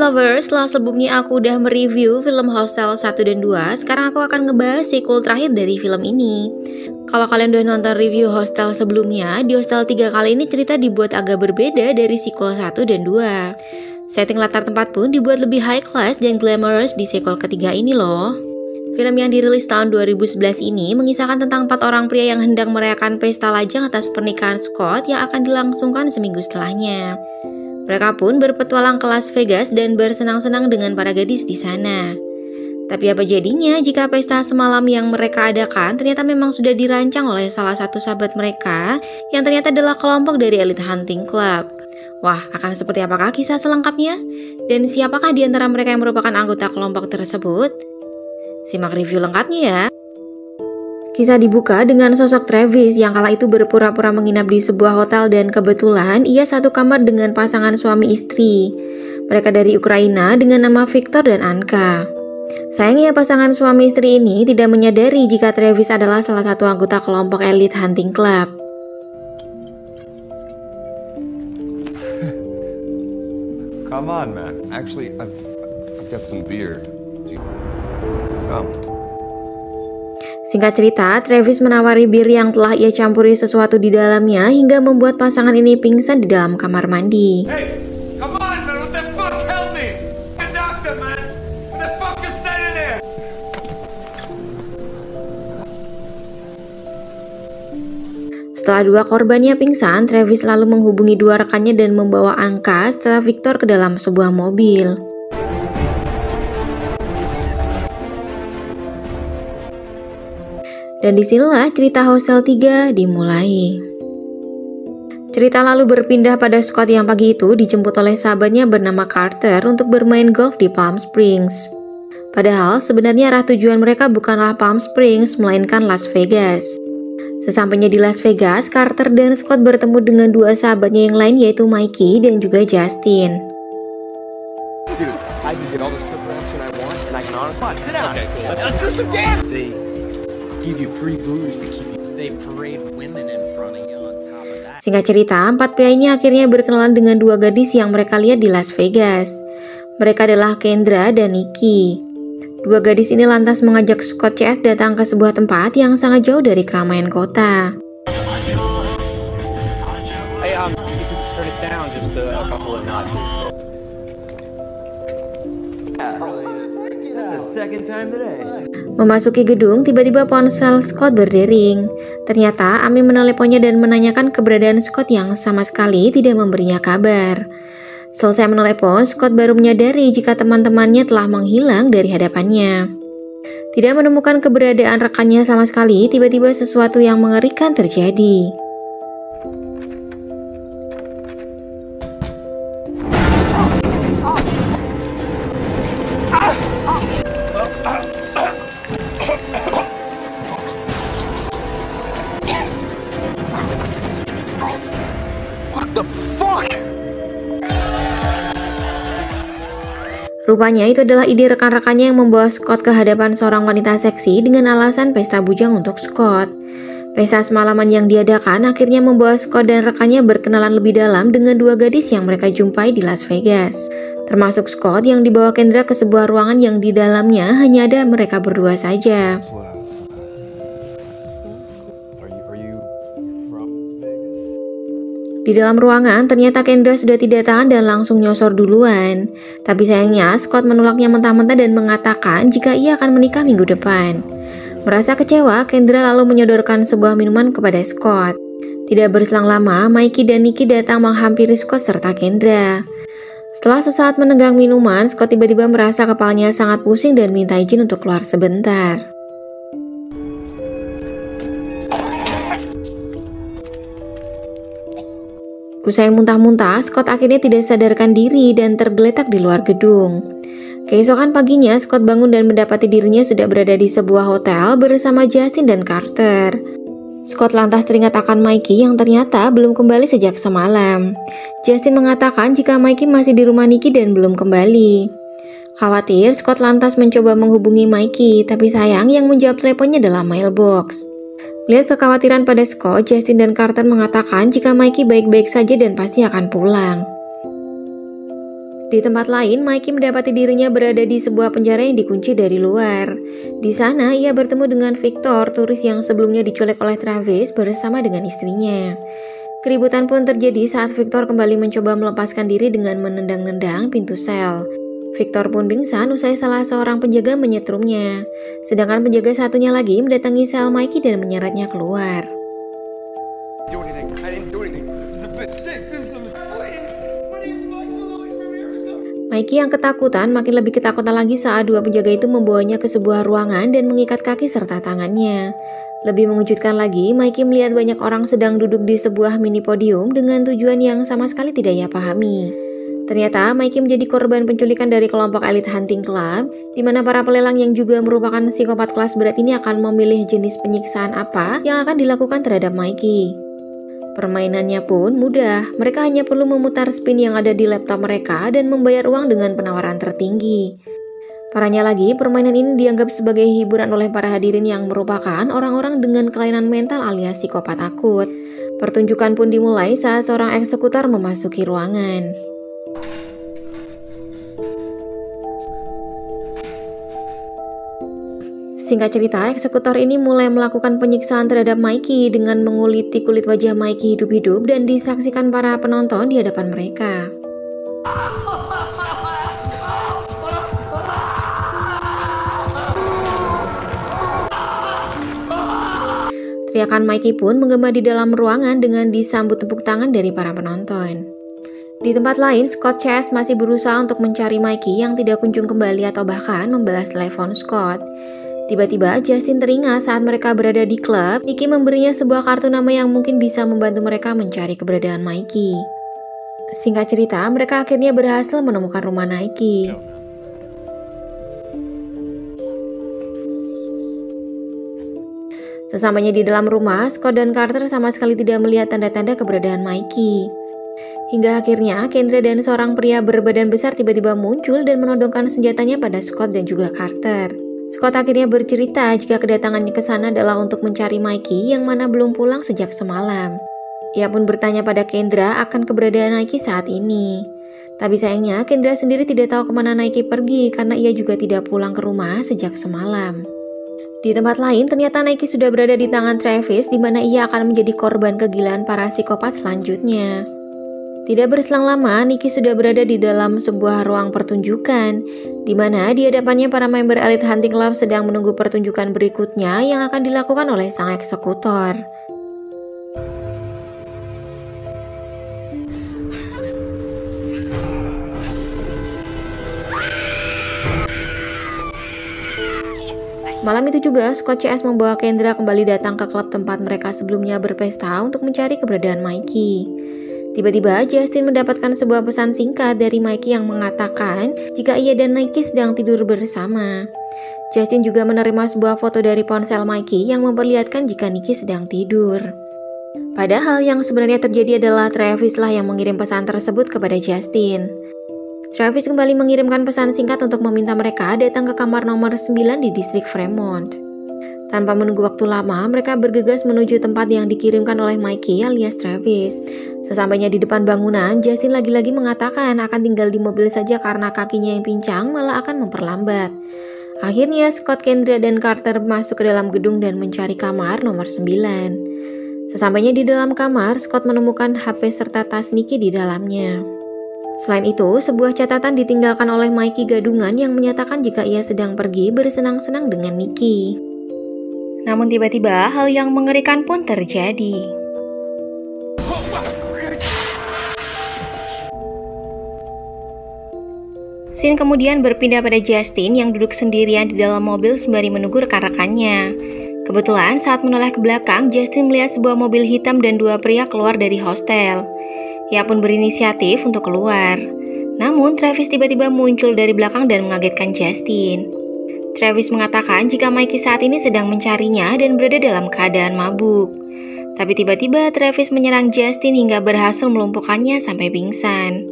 lovers, setelah sebelumnya aku udah mereview film Hostel 1 dan 2, sekarang aku akan ngebahas sequel terakhir dari film ini. Kalau kalian udah nonton review Hostel sebelumnya, di Hostel 3 kali ini cerita dibuat agak berbeda dari sequel 1 dan 2. Setting latar tempat pun dibuat lebih high class dan glamorous di sequel ketiga ini loh. Film yang dirilis tahun 2011 ini mengisahkan tentang 4 orang pria yang hendak merayakan pesta lajang atas pernikahan Scott yang akan dilangsungkan seminggu setelahnya. Mereka pun berpetualang ke Las Vegas dan bersenang-senang dengan para gadis di sana. Tapi apa jadinya jika pesta semalam yang mereka adakan ternyata memang sudah dirancang oleh salah satu sahabat mereka yang ternyata adalah kelompok dari Elite Hunting Club. Wah, akan seperti apakah kisah selengkapnya? Dan siapakah di antara mereka yang merupakan anggota kelompok tersebut? Simak review lengkapnya ya. Kisah dibuka dengan sosok Travis yang kala itu berpura-pura menginap di sebuah hotel dan kebetulan ia satu kamar dengan pasangan suami istri. Mereka dari Ukraina dengan nama Victor dan Anka. Sayangnya pasangan suami istri ini tidak menyadari jika Travis adalah salah satu anggota kelompok Elite Hunting Club. Come on, man. Actually, I've got some beer. Come. Singkat cerita, Travis menawari bir yang telah ia campuri sesuatu di dalamnya hingga membuat pasangan ini pingsan di dalam kamar mandi. Hey, come on, man. What the fuck? Help me. The doctor, man. What the fuck is standing there? Setelah dua korbannya pingsan, Travis lalu menghubungi dua rekannya dan membawa Anka serta Victor ke dalam sebuah mobil. Dan disinilah cerita Hostel 3 dimulai. Cerita lalu berpindah pada Scott yang pagi itu dijemput oleh sahabatnya bernama Carter untuk bermain golf di Palm Springs. Padahal sebenarnya arah tujuan mereka bukanlah Palm Springs melainkan Las Vegas. Sesampainya di Las Vegas, Carter dan Scott bertemu dengan dua sahabatnya yang lain yaitu Mikey dan juga Justin. Dude, I can get all the strip action I want and I can honestly sit down. Okay, cool. Let's do some dance. Give you free booze to keep you. They parade women in front of you on top of that. Singkat cerita, 4 pria ini akhirnya berkenalan dengan dua gadis yang mereka lihat di Las Vegas. Mereka adalah Kendra dan Nikki. Dua gadis ini lantas mengajak Scott CS datang ke sebuah tempat yang sangat jauh dari keramaian kota. Hey, you can turn it down just a couple of notches. That's the second time today. Memasuki gedung, tiba-tiba ponsel Scott berdering. Ternyata Amy meneleponnya dan menanyakan keberadaan Scott yang sama sekali tidak memberinya kabar. Selesai menelepon, Scott baru menyadari jika teman-temannya telah menghilang dari hadapannya. Tidak menemukan keberadaan rekannya sama sekali, tiba-tiba sesuatu yang mengerikan terjadi. Rupanya itu adalah ide rekan-rekannya yang membawa Scott ke hadapan seorang wanita seksi dengan alasan pesta bujang untuk Scott. Pesta semalaman yang diadakan akhirnya membawa Scott dan rekannya berkenalan lebih dalam dengan dua gadis yang mereka jumpai di Las Vegas. Termasuk Scott yang dibawa Kendra ke sebuah ruangan yang di dalamnya hanya ada mereka berdua saja. Di dalam ruangan, ternyata Kendra sudah tidak tahan dan langsung nyosor duluan. Tapi sayangnya, Scott menolaknya mentah-mentah dan mengatakan jika ia akan menikah minggu depan. Merasa kecewa, Kendra lalu menyodorkan sebuah minuman kepada Scott. Tidak berselang lama, Mikey dan Nikki datang menghampiri Scott serta Kendra. Setelah sesaat menenggang minuman, Scott tiba-tiba merasa kepalanya sangat pusing dan minta izin untuk keluar sebentar. Usai muntah-muntah, Scott akhirnya tidak sadarkan diri dan tergeletak di luar gedung. Keesokan paginya, Scott bangun dan mendapati dirinya sudah berada di sebuah hotel bersama Justin dan Carter. Scott lantas teringat akan Mikey yang ternyata belum kembali sejak semalam. Justin mengatakan jika Mikey masih di rumah Nikki dan belum kembali. Khawatir, Scott lantas mencoba menghubungi Mikey, tapi sayang yang menjawab teleponnya adalah mailbox. Melihat kekhawatiran pada Scott, Justin dan Carter mengatakan jika Mikey baik-baik saja dan pasti akan pulang. Di tempat lain, Mikey mendapati dirinya berada di sebuah penjara yang dikunci dari luar. Di sana, ia bertemu dengan Victor, turis yang sebelumnya diculik oleh Travis bersama dengan istrinya. Keributan pun terjadi saat Victor kembali mencoba melepaskan diri dengan menendang-nendang pintu sel. Victor pun pingsan usai salah seorang penjaga menyetrumnya. Sedangkan penjaga satunya lagi mendatangi sel Mikey dan menyeretnya keluar. Mikey yang ketakutan makin lebih ketakutan lagi saat dua penjaga itu membawanya ke sebuah ruangan dan mengikat kaki serta tangannya. Lebih mengejutkan lagi, Mikey melihat banyak orang sedang duduk di sebuah mini podium dengan tujuan yang sama sekali tidak ia pahami. Ternyata Mikey menjadi korban penculikan dari kelompok elit hunting club, di mana para pelelang yang juga merupakan psikopat kelas berat ini akan memilih jenis penyiksaan apa yang akan dilakukan terhadap Mikey. Permainannya pun mudah, mereka hanya perlu memutar spin yang ada di laptop mereka dan membayar uang dengan penawaran tertinggi. Parahnya lagi, permainan ini dianggap sebagai hiburan oleh para hadirin yang merupakan orang-orang dengan kelainan mental alias psikopat akut. Pertunjukan pun dimulai saat seorang eksekutor memasuki ruangan. Singkat cerita, eksekutor ini mulai melakukan penyiksaan terhadap Mikey dengan menguliti kulit wajah Mikey hidup-hidup dan disaksikan para penonton di hadapan mereka. Teriakan Mikey pun menggema di dalam ruangan dengan disambut tepuk tangan dari para penonton. Di tempat lain, Scott Chase masih berusaha untuk mencari Mikey yang tidak kunjung kembali atau bahkan membalas telepon Scott. Tiba-tiba Justin teringat saat mereka berada di klub, Nicky memberinya sebuah kartu nama yang mungkin bisa membantu mereka mencari keberadaan Mikey. Singkat cerita, mereka akhirnya berhasil menemukan rumah Nicky. Sesampainya di dalam rumah, Scott dan Carter sama sekali tidak melihat tanda-tanda keberadaan Mikey. Hingga akhirnya, Kendra dan seorang pria berbadan besar tiba-tiba muncul dan menodongkan senjatanya pada Scott dan juga Carter. Scott akhirnya bercerita jika kedatangannya ke sana adalah untuk mencari Mikey yang mana belum pulang sejak semalam. Ia pun bertanya pada Kendra akan keberadaan Mikey saat ini. Tapi sayangnya, Kendra sendiri tidak tahu kemana Mikey pergi karena ia juga tidak pulang ke rumah sejak semalam. Di tempat lain, ternyata Mikey sudah berada di tangan Travis di mana ia akan menjadi korban kegilaan para psikopat selanjutnya. Tidak berselang lama, Nicky sudah berada di dalam sebuah ruang pertunjukan, di mana di hadapannya para member Elite Hunting Club sedang menunggu pertunjukan berikutnya yang akan dilakukan oleh sang eksekutor. Malam itu juga, Scott CS membawa Kendra kembali datang ke klub tempat mereka sebelumnya berpesta untuk mencari keberadaan Mikey. Tiba-tiba, Justin mendapatkan sebuah pesan singkat dari Mikey yang mengatakan jika ia dan Nicky sedang tidur bersama. Justin juga menerima sebuah foto dari ponsel Mikey yang memperlihatkan jika Nicky sedang tidur. Padahal yang sebenarnya terjadi adalah Travis lah yang mengirim pesan tersebut kepada Justin. Travis kembali mengirimkan pesan singkat untuk meminta mereka datang ke kamar nomor 9 di distrik Fremont. Tanpa menunggu waktu lama, mereka bergegas menuju tempat yang dikirimkan oleh Mikey alias Travis. Sesampainya di depan bangunan, Justin lagi-lagi mengatakan akan tinggal di mobil saja karena kakinya yang pincang malah akan memperlambat. Akhirnya Scott, Kendra, dan Carter masuk ke dalam gedung dan mencari kamar nomor 9. Sesampainya di dalam kamar, Scott menemukan HP serta tas Nicky di dalamnya. Selain itu, sebuah catatan ditinggalkan oleh Mikey gadungan yang menyatakan jika ia sedang pergi bersenang-senang dengan Nicky. Namun tiba-tiba hal yang mengerikan pun terjadi. Scene kemudian berpindah pada Justin yang duduk sendirian di dalam mobil sembari menunggu rekan-rekannya. Kebetulan saat menoleh ke belakang, Justin melihat sebuah mobil hitam dan dua pria keluar dari hostel. Ia pun berinisiatif untuk keluar. Namun Travis tiba-tiba muncul dari belakang dan mengagetkan Justin. Travis mengatakan jika Mikey saat ini sedang mencarinya dan berada dalam keadaan mabuk. Tapi tiba-tiba Travis menyerang Justin hingga berhasil melumpuhkannya sampai pingsan.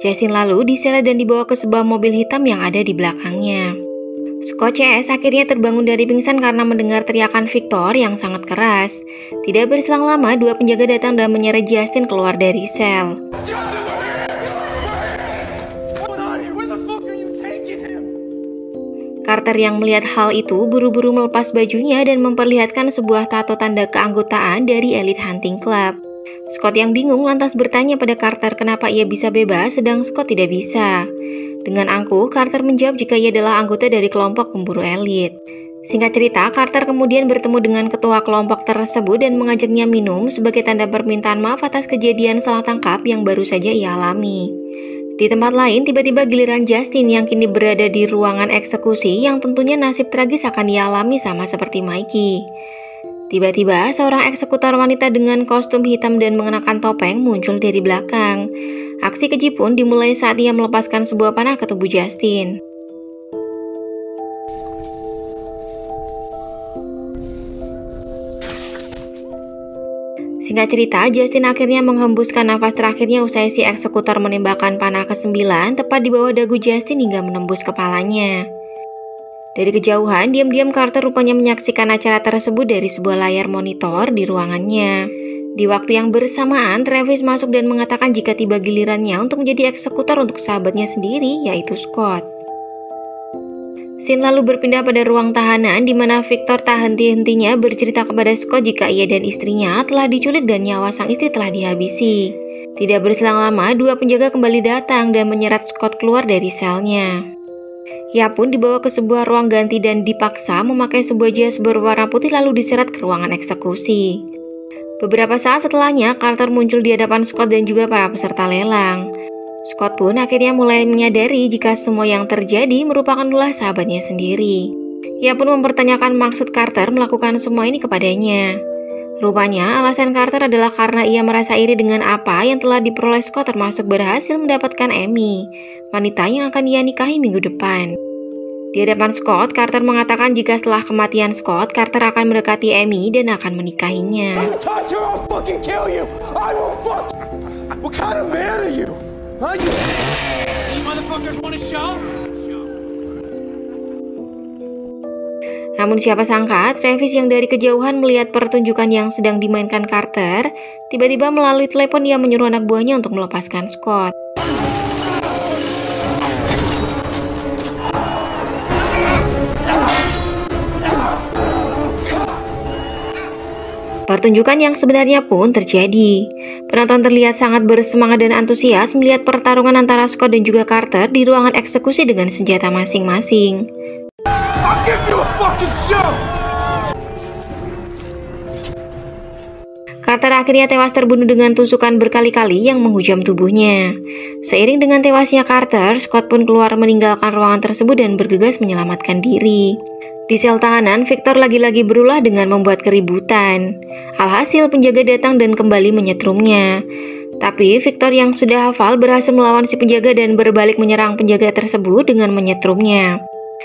Justin lalu diseret dan dibawa ke sebuah mobil hitam yang ada di belakangnya. Scott CS akhirnya terbangun dari pingsan karena mendengar teriakan Victor yang sangat keras. Tidak berselang lama, dua penjaga datang dan menyeret Justin keluar dari sel. Carter yang melihat hal itu buru-buru melepas bajunya dan memperlihatkan sebuah tato tanda keanggotaan dari Elite Hunting Club. Scott yang bingung lantas bertanya pada Carter kenapa ia bisa bebas sedang Scott tidak bisa. Dengan angkuh, Carter menjawab jika ia adalah anggota dari kelompok pemburu elit. Singkat cerita, Carter kemudian bertemu dengan ketua kelompok tersebut dan mengajaknya minum sebagai tanda permintaan maaf atas kejadian salah tangkap yang baru saja ia alami. Di tempat lain, tiba-tiba giliran Justin yang kini berada di ruangan eksekusi yang tentunya nasib tragis akan dialami sama seperti Mikey. Tiba-tiba, seorang eksekutor wanita dengan kostum hitam dan mengenakan topeng muncul dari belakang. Aksi keji pun dimulai saat ia melepaskan sebuah panah ke tubuh Justin. Singkat cerita, Justin akhirnya menghembuskan nafas terakhirnya usai si eksekutor menembakkan panah ke-9 tepat di bawah dagu Justin hingga menembus kepalanya. Dari kejauhan, diam-diam Carter rupanya menyaksikan acara tersebut dari sebuah layar monitor di ruangannya. Di waktu yang bersamaan, Travis masuk dan mengatakan jika tiba gilirannya untuk menjadi eksekutor untuk sahabatnya sendiri, yaitu Scott. Scene lalu berpindah pada ruang tahanan di mana Victor tak henti-hentinya bercerita kepada Scott jika ia dan istrinya telah diculik dan nyawa sang istri telah dihabisi. Tidak berselang lama, dua penjaga kembali datang dan menyeret Scott keluar dari selnya. Ia pun dibawa ke sebuah ruang ganti dan dipaksa memakai sebuah jas berwarna putih lalu diseret ke ruangan eksekusi. Beberapa saat setelahnya, Carter muncul di hadapan Scott dan juga para peserta lelang. Scott pun akhirnya mulai menyadari jika semua yang terjadi merupakan ulah sahabatnya sendiri. Ia pun mempertanyakan maksud Carter melakukan semua ini kepadanya. Rupanya, alasan Carter adalah karena ia merasa iri dengan apa yang telah diperoleh Scott termasuk berhasil mendapatkan Amy, wanita yang akan ia nikahi minggu depan. Di hadapan Scott, Carter mengatakan jika setelah kematian Scott, Carter akan mendekati Amy dan akan menikahinya. Namun siapa sangka, Travis yang dari kejauhan melihat pertunjukan yang sedang dimainkan Carter, tiba-tiba melalui telepon ia menyuruh anak buahnya untuk melepaskan Scott. Pertunjukan yang sebenarnya pun terjadi. Penonton terlihat sangat bersemangat dan antusias melihat pertarungan antara Scott dan juga Carter di ruangan eksekusi dengan senjata masing-masing. Carter akhirnya tewas terbunuh dengan tusukan berkali-kali yang menghujam tubuhnya. Seiring dengan tewasnya Carter, Scott pun keluar meninggalkan ruangan tersebut dan bergegas menyelamatkan diri. Di sel tahanan, Victor lagi-lagi berulah dengan membuat keributan. Alhasil penjaga datang dan kembali menyetrumnya. Tapi Victor yang sudah hafal berhasil melawan si penjaga dan berbalik menyerang penjaga tersebut dengan menyetrumnya.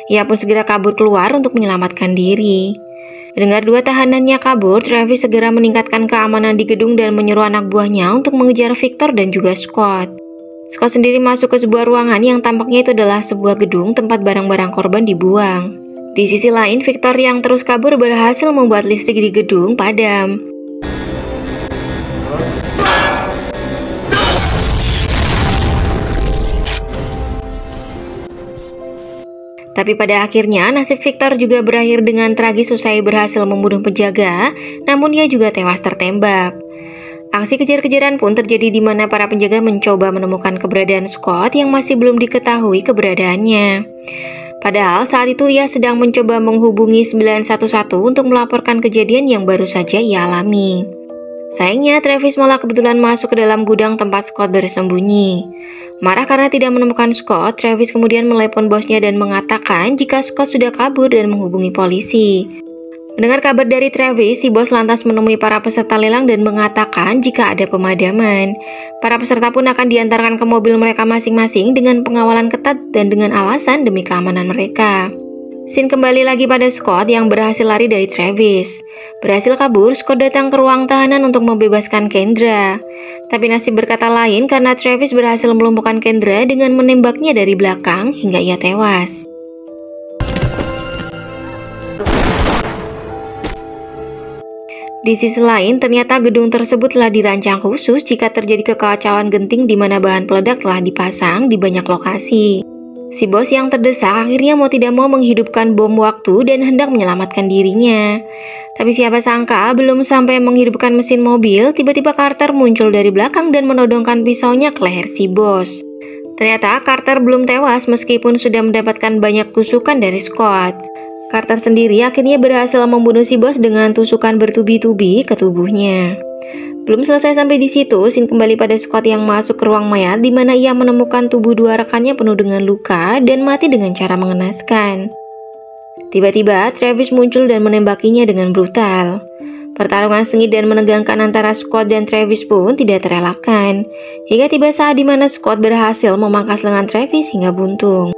Ia pun segera kabur keluar untuk menyelamatkan diri. Mendengar dua tahanannya kabur, Travis segera meningkatkan keamanan di gedung dan menyuruh anak buahnya untuk mengejar Victor dan juga Scott. Scott sendiri masuk ke sebuah ruangan yang tampaknya itu adalah sebuah gedung tempat barang-barang korban dibuang. Di sisi lain, Victor yang terus kabur berhasil membuat listrik di gedung padam. Tapi pada akhirnya, nasib Victor juga berakhir dengan tragis usai berhasil membunuh penjaga, namun ia juga tewas tertembak. Aksi kejar-kejaran pun terjadi di mana para penjaga mencoba menemukan keberadaan Scott yang masih belum diketahui keberadaannya. Padahal saat itu ia sedang mencoba menghubungi 911 untuk melaporkan kejadian yang baru saja ia alami. Sayangnya, Travis malah kebetulan masuk ke dalam gudang tempat Scott bersembunyi. Marah karena tidak menemukan Scott, Travis kemudian menelepon bosnya dan mengatakan jika Scott sudah kabur dan menghubungi polisi. Mendengar kabar dari Travis, si bos lantas menemui para peserta lelang dan mengatakan jika ada pemadaman. Para peserta pun akan diantarkan ke mobil mereka masing-masing dengan pengawalan ketat dan dengan alasan demi keamanan mereka. Scene kembali lagi pada Scott yang berhasil lari dari Travis. Berhasil kabur, Scott datang ke ruang tahanan untuk membebaskan Kendra. Tapi nasib berkata lain karena Travis berhasil melumpuhkan Kendra dengan menembaknya dari belakang hingga ia tewas. Di sisi lain, ternyata gedung tersebut telah dirancang khusus jika terjadi kekacauan genting di mana bahan peledak telah dipasang di banyak lokasi. Si bos yang terdesak akhirnya mau tidak mau menghidupkan bom waktu dan hendak menyelamatkan dirinya. Tapi siapa sangka belum sampai menghidupkan mesin mobil, tiba-tiba Carter muncul dari belakang dan menodongkan pisaunya ke leher si bos. Ternyata Carter belum tewas meskipun sudah mendapatkan banyak tusukan dari Scott. Carter sendiri akhirnya berhasil membunuh si bos dengan tusukan bertubi-tubi ke tubuhnya. Belum selesai sampai di situ, scene kembali pada Scott yang masuk ke ruang mayat di mana ia menemukan tubuh dua rekannya penuh dengan luka dan mati dengan cara mengenaskan. Tiba-tiba Travis muncul dan menembakinya dengan brutal. Pertarungan sengit dan menegangkan antara Scott dan Travis pun tidak terelakkan, hingga tiba saat di mana Scott berhasil memangkas lengan Travis hingga buntung.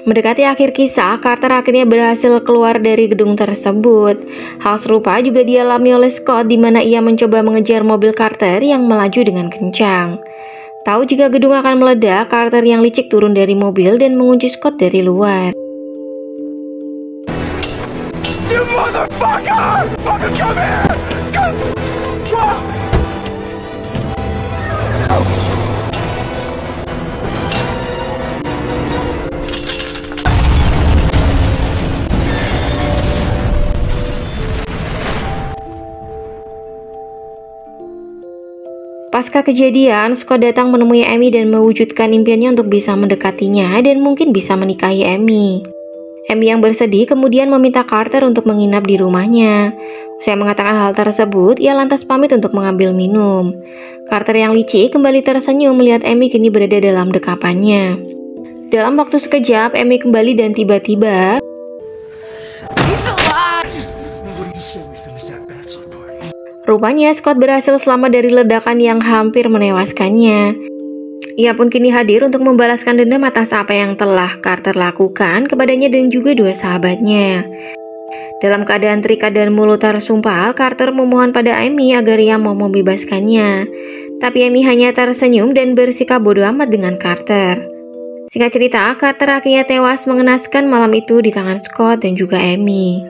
Mendekati akhir kisah, Carter akhirnya berhasil keluar dari gedung tersebut. Hal serupa juga dialami oleh Scott di mana ia mencoba mengejar mobil Carter yang melaju dengan kencang. Tahu jika gedung akan meledak, Carter yang licik turun dari mobil dan mengunci Scott dari luar. You motherfucker! Fucker, come here! Come! Whoa! Pasca kejadian, Scott datang menemui Amy dan mewujudkan impiannya untuk bisa mendekatinya dan mungkin bisa menikahi Amy. Amy yang bersedih kemudian meminta Carter untuk menginap di rumahnya. Usai mengatakan hal tersebut, ia lantas pamit untuk mengambil minum. Carter yang licik kembali tersenyum melihat Amy kini berada dalam dekapannya. Dalam waktu sekejap, Amy kembali dan tiba-tiba rupanya Scott berhasil selamat dari ledakan yang hampir menewaskannya. Ia pun kini hadir untuk membalaskan dendam atas apa yang telah Carter lakukan kepadanya dan juga dua sahabatnya. Dalam keadaan terikat dan mulut tersumpal, Carter memohon pada Amy agar ia mau membebaskannya. Tapi Amy hanya tersenyum dan bersikap bodoh amat dengan Carter. Singkat cerita, Carter akhirnya tewas mengenaskan malam itu di tangan Scott dan juga Amy.